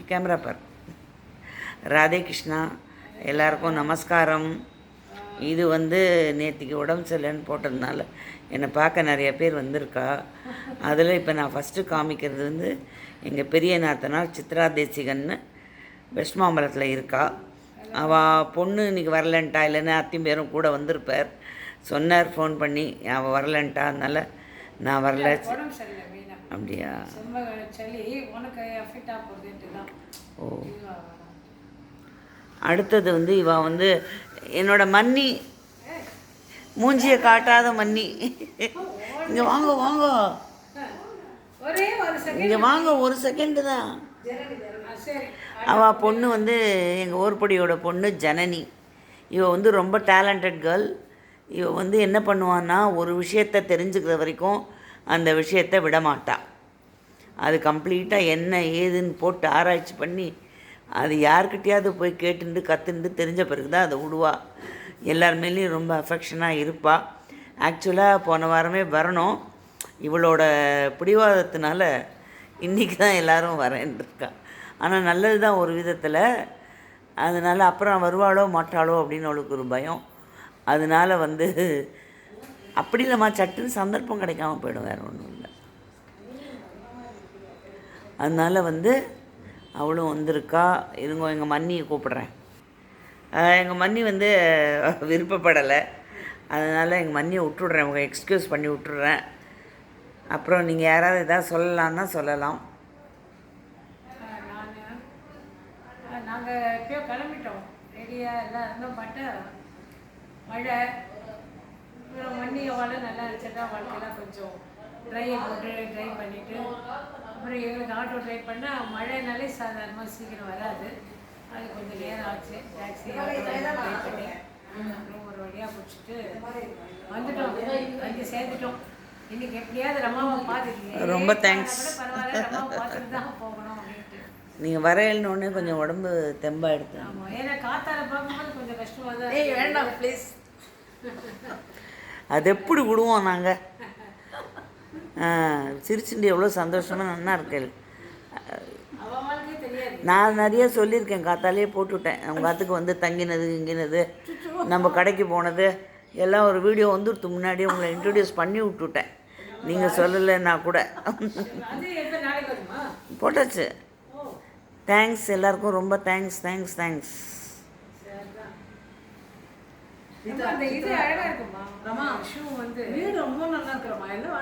Camera பார். ராதே கிருஷ்ணா, எல்லாருக்கும் நமஸ்காரம். இது நேற்றுக்கு உடம்பு சரியில்லைன்னு போட்டதுனால என்னை பார்க்க நிறைய பேர் வந்திருக்கா. அதில் இப்போ நான் ஃபஸ்ட்டு காமிக்கிறது எங்கள் பெரிய நாத்தனார் சித்ரா தேசிகன்னு வெஸ்ட் மாம்பலத்தில் இருக்கா. அவள் பொண்ணு இன்றைக்கி வரலன்ட்டா, இல்லைன்னா அத்தையும் பேரும் கூட வந்திருப்பார். சொன்னார் ஃபோன் பண்ணி, அவள் வரலன்ட்டா, அதனால் நான் வரல. அப்படியா? ஓ, அடுத்தது இவ என்னோட மன்னி, மூஞ்சியை காட்டாத மன்னி. இங்கே வாங்க வாங்க, இங்கே வாங்க, ஒரு செகண்டு தான். அவள் பொண்ணு எங்கள் ஊர்படியோட பொண்ணு ஜனனி. இவ ரொம்ப டேலண்டட் கேர்ள். இவ என்ன பண்ணுவான்னா, ஒரு விஷயத்தை தெரிஞ்சுக்கிற வரைக்கும் அந்த விஷயத்தை விடமாட்டா. அது கம்ப்ளீட்டாக என்ன ஏதுன்னு போட்டு ஆராய்ச்சி பண்ணி அது யார்கிட்டையாவது போய் கேட்டுண்டு கற்றுண்டு தெரிஞ்ச பிறகு தான் அதை விடுவா. எல்லாருமேலேயும் ரொம்ப அஃபெக்ஷனாக இருப்பாள். ஆக்சுவலாக போன வாரமே வரணும், இவளோட பிடிவாதத்தினால இன்றைக்கி தான் எல்லோரும் வரேன்ருக்கா. ஆனால் நல்லது தான் ஒரு விதத்தில். அதனால் அப்புறம் வருவாளோ மாட்டாளோ அப்படின்னு அவளுக்கு ஒரு பயம். அதனால் அப்படி இல்லைம்மா, சட்டுன்னு சந்தர்ப்பம் கிடைக்காம போயிடும், வேறு ஒன்றும் இல்லை. அதனால் அவளும் வந்திருக்கா. இருங்க, எங்கள் மன்னியை கூப்பிட்றேன். எங்கள் மன்னி விருப்பப்படலை, அதனால் எங்கள் மன்னியை விட்டுடுறேன், உங்கள் எக்ஸ்கியூஸ் பண்ணி விட்டுடுறேன். அப்புறம் நீங்கள் யாராவது எதாவது சொல்லலான்னா சொல்லலாம். நாங்கள் எப்பயோ கிளம்பிட்டோம், ரெடியாக எல்லாம் இருந்தோம். பட்டு மழை மண்ணியோட நல்லா இருந்துச்சுன்னா வாழ்க்கையெல்லாம் கொஞ்சம் ட்ரையை போட்டு ட்ரை பண்ணிவிட்டு அப்புறம் எங்களுக்கு ஆட்டோ ட்ரை பண்ணால் மழைனாலே சாதாரணமாக சீக்கிரம் வராது. அது கொஞ்சம் நேரம் ஆச்சு. டாக்ஸி ட்ரை பண்ணி அப்புறம் ஒரு வழியாக பிடிச்சிட்டு வந்துட்டோம், வந்து சேர்ந்துட்டோம். இன்றைக்கி எப்படியாவது ரம்மாவை பார்த்துருக்கீங்க, ரொம்ப தேங்க்ஸ். பரவாயில்ல, ரம்மாவை பார்த்துட்டு தான் போகணும் அப்படின்ட்டு. நீங்கள் வரையிலனோடனே கொஞ்சம் உடம்பு தெம்பாக எடுத்து. ஆமாம், ஏன்னா காத்தால பார்க்கும்போது கொஞ்சம் கஷ்டமாக தான். வேண்டாம் ப்ளீஸ். அது எப்படி விடுவோம் நாங்கள்? சிரிச்சுட்டு எவ்வளோ சந்தோஷமாக நல்லா இருக்கேன். நான் நிறைய சொல்லியிருக்கேன், காத்தாலேயே போட்டுவிட்டேன். அவங்க காத்துக்கு தங்கினது இங்கினது நம்ம கடைக்கு போனது எல்லாம் ஒரு வீடியோ வந்துடுத்து முன்னாடியே உங்களை இன்ட்ரடியூஸ் பண்ணி விட்டுவிட்டேன். நீங்கள் சொல்லலைன்னா கூட போட்டாச்சு. தேங்க்ஸ் எல்லாருக்கும், ரொம்ப தேங்க்ஸ் தேங்க்ஸ் தேங்க்ஸ். இது அழகாக இருக்குமா, வீடு ரொம்ப நல்லா இருக்கிறோமா, எல்லாம்